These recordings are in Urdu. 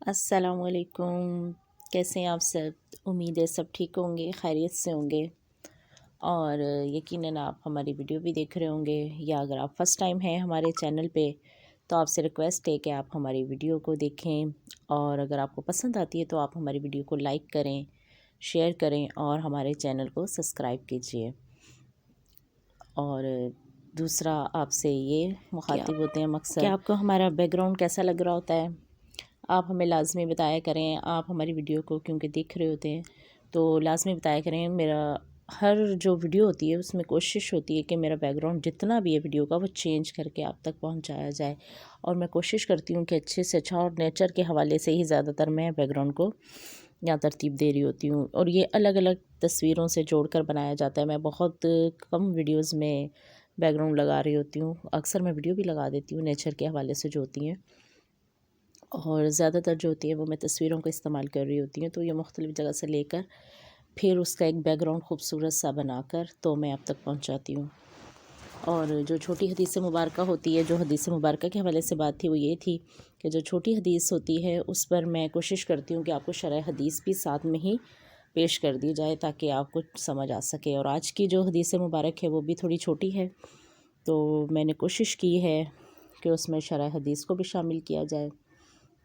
السلام علیکم، کیسے ہیں آپ سب؟ امید ہے سب ٹھیک ہوں گے، خیریت سے ہوں گے، اور یقیناً آپ ہماری ویڈیو بھی دیکھ رہے ہوں گے، یا اگر آپ فرسٹ ٹائم ہیں ہمارے چینل پہ تو آپ سے ریکویسٹ ہے کہ آپ ہماری ویڈیو کو دیکھیں، اور اگر آپ کو پسند آتی ہے تو آپ ہماری ویڈیو کو لائک کریں، شیئر کریں اور ہمارے چینل کو سبسکرائب کیجیے۔ اور دوسرا آپ سے یہ مخاطب ہوتے ہیں مقصد کہ آپ کو ہمارا بیک گراؤنڈ کیسا لگ رہا ہوتا ہے، آپ ہمیں لازمی بتایا کریں۔ آپ ہماری ویڈیو کو کیونکہ دیکھ رہے ہوتے ہیں تو لازمی بتایا کریں۔ میرا ہر جو ویڈیو ہوتی ہے اس میں کوشش ہوتی ہے کہ میرا بیک گراؤنڈ جتنا بھی ہے ویڈیو کا وہ چینج کر کے آپ تک پہنچایا جائے، اور میں کوشش کرتی ہوں کہ اچھے سے اچھا، اور نیچر کے حوالے سے ہی زیادہ تر میں بیک گراؤنڈ کو یا ترتیب دے رہی ہوتی ہوں، اور یہ الگ الگ تصویروں سے جوڑ کر بنایا جاتا ہے۔ میں بہت کم ویڈیوز میں بیک گراؤنڈ لگا رہی ہوتی ہوں، اکثر میں ویڈیو بھی لگا دیتی ہوں نیچر کے حوالے سے جو ہوتی ہیں، اور زیادہ تر جو ہوتی ہے وہ میں تصویروں کا استعمال کر رہی ہوتی ہوں، تو یہ مختلف جگہ سے لے کر پھر اس کا ایک بیک گراؤنڈ خوبصورت سا بنا کر تو میں آپ تک پہنچاتی ہوں۔ اور جو چھوٹی حدیث مبارکہ ہوتی ہے، جو حدیث مبارکہ کے حوالے سے بات تھی وہ یہ تھی کہ جو چھوٹی حدیث ہوتی ہے اس پر میں کوشش کرتی ہوں کہ آپ کو شرح حدیث بھی ساتھ میں ہی پیش کر دی جائے تاکہ آپ کو سمجھ آ سکے۔ اور آج کی جو حدیث مبارک ہے وہ بھی تھوڑی چھوٹی ہے، تو میں نے کوشش کی ہے کہ اس میں شرح حدیث کو بھی شامل کیا جائے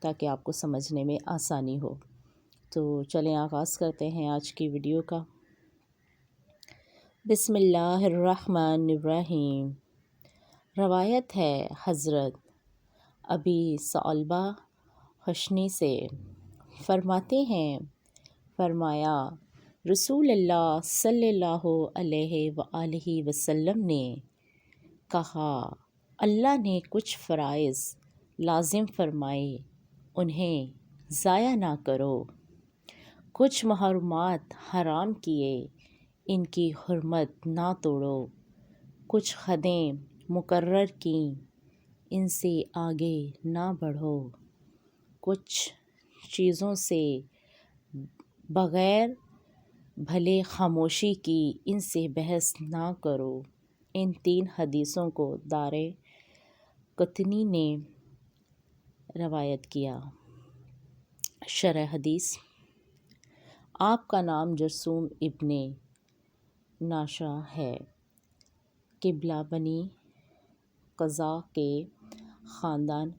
تاکہ آپ کو سمجھنے میں آسانی ہو۔ تو چلیں آغاز کرتے ہیں آج کی ویڈیو کا۔ بسم اللہ الرحمن الرحیم۔ روایت ہے حضرت ابی ثعلبہ خشنی سے، فرماتے ہیں فرمایا رسول اللہ صلی اللہ علیہ وآلہ وسلم نے کہا، اللہ نے کچھ فرائض لازم فرمائے، انہیں ضائع نہ کرو، کچھ محرمات حرام کیے، ان کی حرمت نہ توڑو، کچھ حدیں مقرر کیں، ان سے آگے نہ بڑھو، کچھ چیزوں سے بغیر بھلے خاموشی کی، ان سے بحث نہ کرو۔ ان 3 حدیثوں کو دار قطنی نے روایت کیا۔ شرح حدیث: آپ کا نام جرثوم ابن ناشا ہے، قبلہ بنی قزا کے خاندان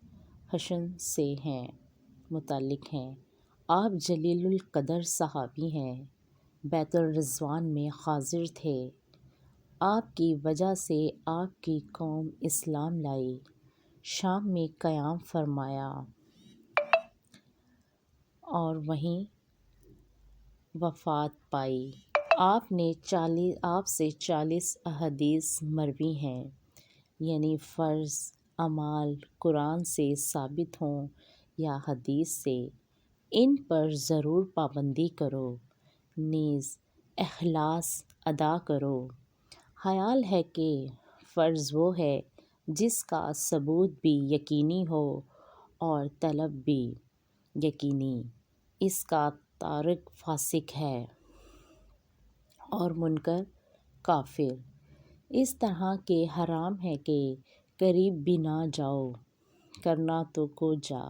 خشن سے ہیں، متعلق ہیں۔ آپ جلیل القدر صحابی ہیں، بیت الرضوان میں حاضر تھے، آپ کی وجہ سے آپ کی قوم اسلام لائی، شام میں قیام فرمایا اور وہیں وفات پائی۔ آپ سے 40 احادیث مروی ہیں، یعنی فرض اعمال قرآن سے ثابت ہوں یا حدیث سے، ان پر ضرور پابندی کرو، نیز اخلاص ادا کرو۔ خیال ہے کہ فرض وہ ہے جس کا ثبوت بھی یقینی ہو اور طلب بھی یقینی، اس کا تارک فاسق ہے اور منکر کافر، اس طرح کہ حرام ہے کہ قریب بھی نہ جاؤ، کرنا تو کو جا،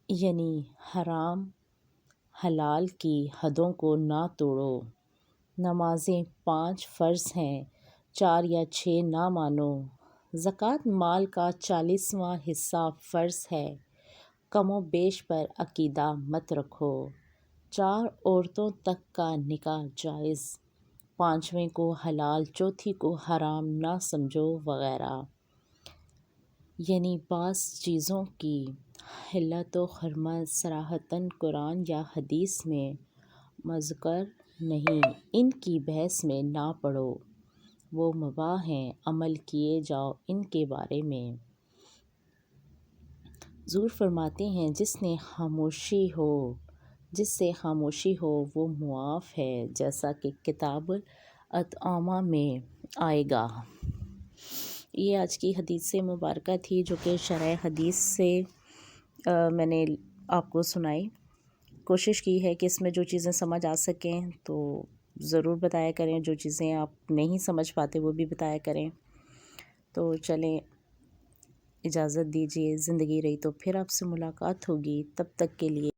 یعنی حرام حلال کی حدوں کو نہ توڑو۔ نمازیں 5 فرض ہیں، 4 یا 6 نہ مانو۔ زکوٰۃ مال کا 40واں حصہ فرض ہے، کم و بیش پر عقیدہ مت رکھو۔ 4 عورتوں تک کا نکاح جائز، 5ویں کو حلال، چوتھی کو حرام نہ سمجھو، وغیرہ۔ یعنی بعض چیزوں کی حلت و حرمت صراحتاً قرآن یا حدیث میں مذکور نہیں، ان کی بحث میں نہ پڑو، وہ مباح ہیں، عمل کیے جاؤ ان کے بارے میں۔ حضور فرماتے ہیں جس سے خاموشی ہو وہ معاف ہے، جیسا کہ کتاب الاطعمہ میں آئے گا۔ یہ آج کی حدیث مبارکہ تھی جو کہ شرح حدیث سے میں نے آپ کو سنائی۔ کوشش کی ہے کہ اس میں جو چیزیں سمجھ آ سکیں تو ضرور بتایا کریں، جو چیزیں آپ نہیں سمجھ پاتے وہ بھی بتایا کریں۔ تو چلیں اجازت دیجیے، زندگی رہی تو پھر آپ سے ملاقات ہوگی، تب تک کے لیے